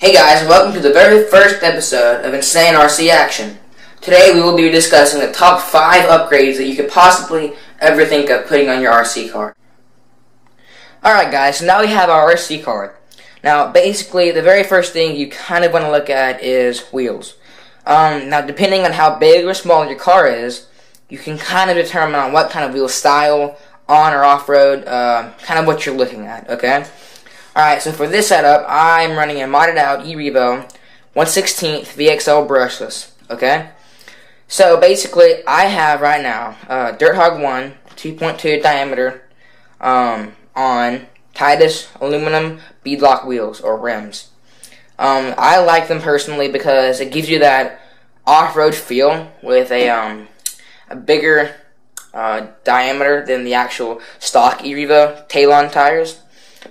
Hey guys, welcome to the very first episode of Insane RC Action. Today we will be discussing the top 5 upgrades that you could possibly ever think of putting on your RC car. Alright guys, so now we have our RC car. Now basically the very first thing you kind of want to look at is wheels. Now depending on how big or small your car is, you can kind of determine on what kind of wheel style, on or off-road, kind of what you're looking at, okay? Alright, so for this setup, I'm running a modded out E Revo 1/16 VXL brushless, okay? So basically, I have right now Dirt Hog 1, 2.2 diameter, on Titus aluminum beadlock wheels, or rims. I like them personally because it gives you that off-road feel with a bigger diameter than the actual stock E Revo tail-on tires.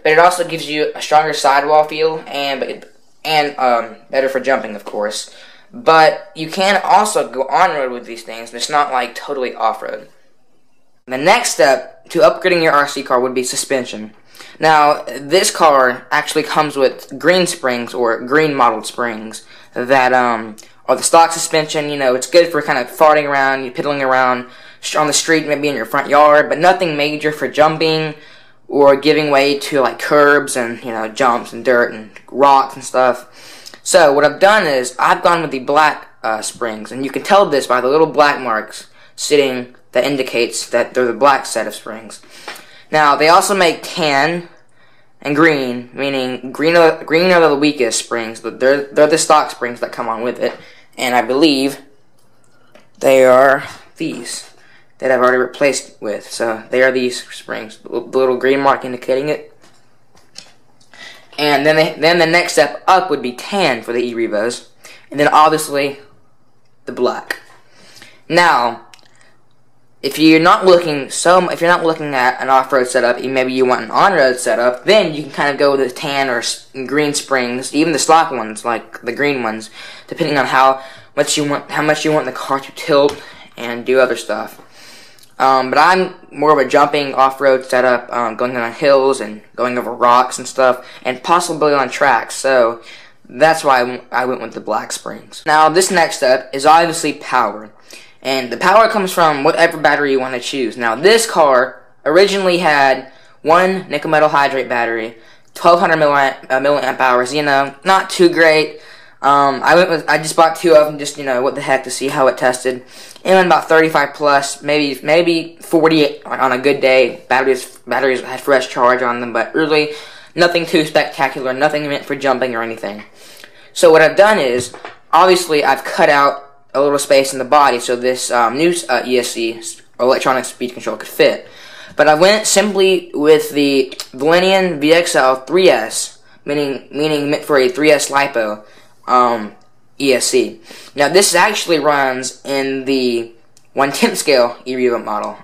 But it also gives you a stronger sidewall feel and better for jumping, of course. But you can also go on-road with these things, but it's not like totally off-road. The next step to upgrading your RC car would be suspension. Now, this car actually comes with green springs, or green modeled springs, that are the stock suspension. You know, it's good for kind of farting around, you piddling around on the street, maybe in your front yard, but nothing major for jumping or giving way to like curbs and, you know, jumps and dirt and rocks and stuff. So what I've done is I've gone with the black springs, and you can tell this by the little black marks sitting that indicates that they're the black set of springs. Now they also make tan and green, meaning green are the weakest springs, but they're the stock springs that come on with it, and I believe they are these that I've already replaced with. So they are these springs, the little green mark indicating it. And then the next step up would be tan for the E Revos, and then obviously the black. Now, if you're not looking at an off-road setup, and maybe you want an on-road setup, then you can kind of go with the tan or green springs, even the stock ones, like the green ones, depending on how much you want the car to tilt and do other stuff. But I'm more of a jumping off-road setup, going on hills and going over rocks and stuff, and possibly on tracks, so that's why I went with the black springs. Now, this next step is obviously power, and the power comes from whatever battery you want to choose. Now, this car originally had one nickel metal hydrate battery, 1200 milliamp hours, you know, not too great. I just bought 2 of them, just, you know, what the heck, to see how it tested. It went about 35 plus, maybe 40 on a good day. Batteries had fresh charge on them, but really nothing too spectacular, nothing meant for jumping or anything. So what I've done is, obviously I've cut out a little space in the body so this new ESC, electronic speed control, could fit. But I went simply with the Valenian VXL 3S, meaning meant for a 3S LiPo ESC. Now this actually runs in the 1/10 scale E Revo model.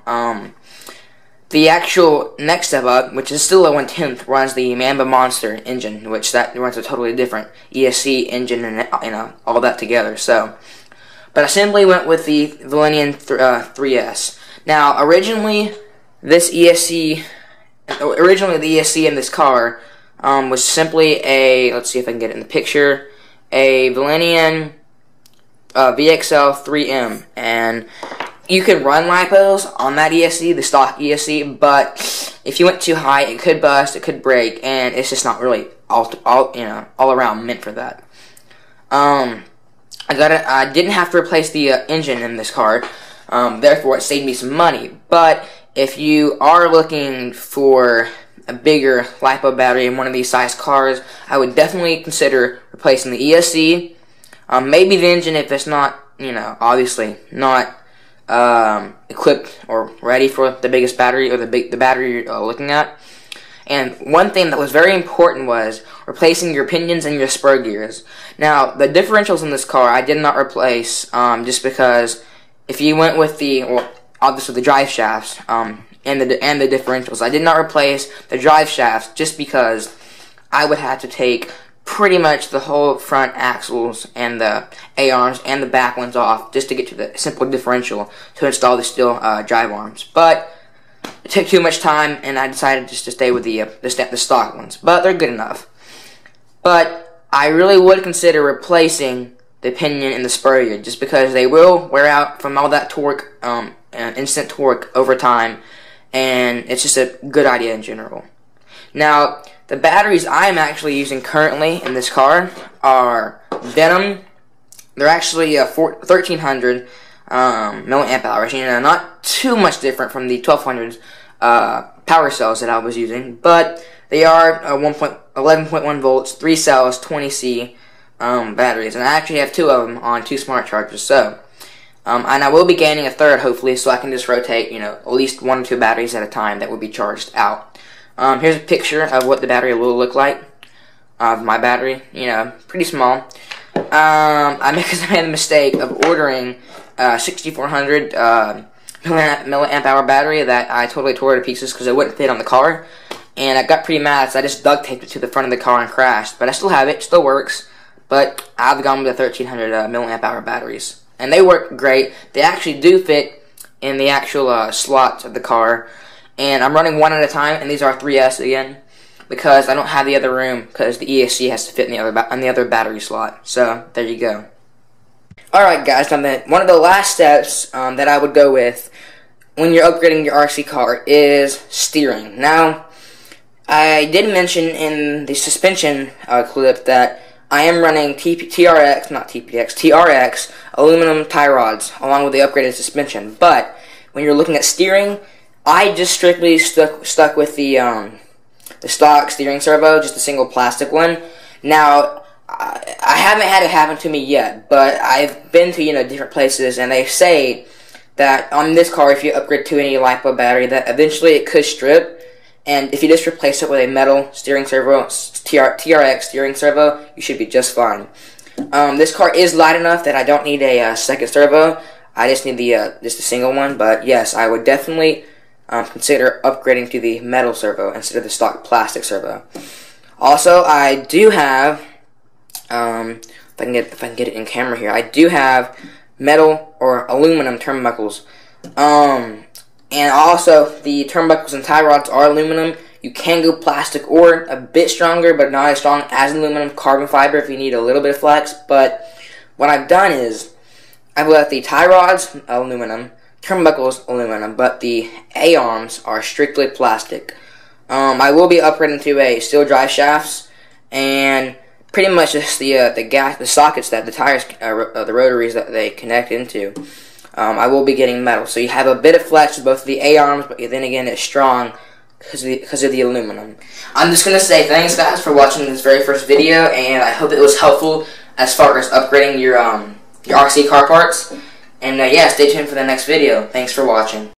The actual next step up, which is still a 1/10, runs the Mamba Monster engine, which that runs a totally different ESC engine and, you know, all that together. So, but I simply went with the Valenian 3S. Now originally the ESC in this car was simply a, let's see if I can get it in the picture, a Valenian VXL 3M, and you could run LiPos on that ESC, the stock ESC, but if you went too high, it could bust, it could break, and it's just not really all around meant for that. I didn't have to replace the engine in this car, therefore it saved me some money. But if you are looking for a bigger LiPo battery in one of these size cars, I would definitely consider replacing the ESC, maybe the engine if it's not, you know, obviously not equipped or ready for the biggest battery, or the battery you're looking at. And one thing that was very important was replacing your pinions and your spur gears. Now, the differentials in this car I did not replace, just because if you went with obviously the drive shafts, and the differentials, I did not replace the drive shafts just because I would have to take pretty much the whole front axles and the A-arms and the back ones off just to get to the simple differential to install the steel drive arms. But it took too much time, and I decided just to stay with the stock ones. But they're good enough. But I really would consider replacing the pinion and the spur just because they will wear out from all that torque, instant torque over time, and it's just a good idea in general. Now, the batteries I am actually using currently in this car are Venom. They're actually 1300 milliamp hours. You know, not too much different from the 1200 power cells that I was using, but they are 11.1 volts, 3 cells, 20C batteries, and I actually have 2 of them on 2 smart chargers. So, and I will be gaining a third hopefully, so I can just rotate, you know, at least 1 or 2 batteries at a time that will be charged out. Here's a picture of what the battery will look like. My battery, you know, pretty small. I made the mistake of ordering 6400 milliamp hour battery that I totally tore to pieces because it wouldn't fit on the car, and I got pretty mad, so I just duct taped it to the front of the car and crashed. But I still have it, still works. But I've gone with the 1300 milliamp hour batteries, and they work great. They actually do fit in the actual slots of the car, and I'm running one at a time, and these are 3S again, because I don't have the other room, because the ESC has to fit in the other battery slot. So, there you go. Alright guys, now one of the last steps that I would go with when you're upgrading your RC car is steering. Now, I did mention in the suspension clip that I am running TRX aluminum tie rods along with the upgraded suspension. But when you're looking at steering, I just strictly stuck with the stock steering servo, just a single plastic one. Now, I haven't had it happen to me yet, but I've been to, you know, different places, and they say that on this car, if you upgrade to any LiPo battery, that eventually it could strip, and if you just replace it with a metal steering servo, TRX steering servo, you should be just fine. This car is light enough that I don't need a second servo. I just need just a single one, but yes, I would definitely consider upgrading to the metal servo instead of the stock plastic servo. Also, I do have, if I can get it in camera here, I do have metal or aluminum turnbuckles. And also, the turnbuckles and tie rods are aluminum. You can go plastic or a bit stronger, but not as strong as aluminum, carbon fiber if you need a little bit of flex. But what I've done is, I've left the tie rods aluminum, turnbuckles aluminum, but the A-arms are strictly plastic. I will be upgrading to a steel drive shafts, and pretty much just the sockets that the tires, the rotaries that they connect into. I will be getting metal, so you have a bit of flex with both of the A-arms, but then again it's strong because of the aluminum. I'm just gonna say thanks guys for watching this very first video, and I hope it was helpful as far as upgrading your RC car parts. And yeah, stay tuned for the next video. Thanks for watching.